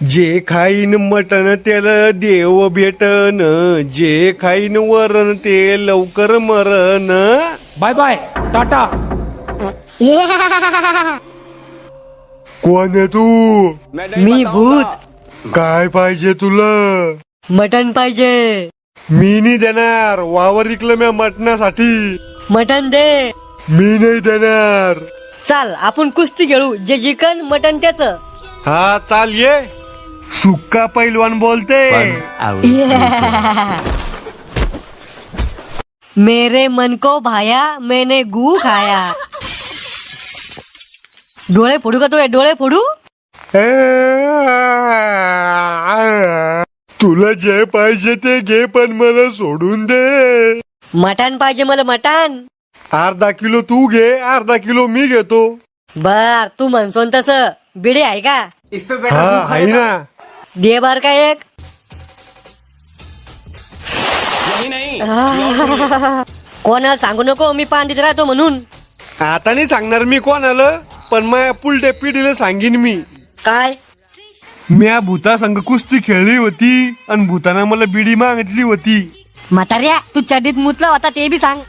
जे खाईन मटण त्याला देव भेटन, जे खाईन वरण ते लवकर मरण. Bye bye tata. कोण आहे तू? मी भूत. काय पाहिजे तुला? मटण पाहिजे. मी नाही देणार. वावर विकलं मी मटणासाठी. मटण दे. मी नाही देणार. चाल आपण कुस्ती खेळू, जे जिकन मटण त्याच. हा चाल ये. सुक्का पैलवान बोलते. मेरे मन को भाया, मैंने गू खाया. डोळे फोडू का तो? डोळे फोडू. तुला जे पाहिजे ते घे, पण मला सोडून दे. मटण पाहिजे मला, मटण. अर्धा किलो तू घे, अर्धा किलो मी घेतो. बर तू म्हणसोन तस. बिडी आहे का? हा आहे ना. दे बार का एक. कोणाला सांगू नको मी पांदीत राहतो म्हणून. आता नाही सांगणार मी कोणाला, पण माझ्या पुलट्या पिढीला सांगीन मी. काय? म्या भूता संग कुस्ती खेळली होती आणि भूताना मला बिडी मागितली होती. म्हाताऱ्या तू चड्डीत मुतला होता ते बी सांग.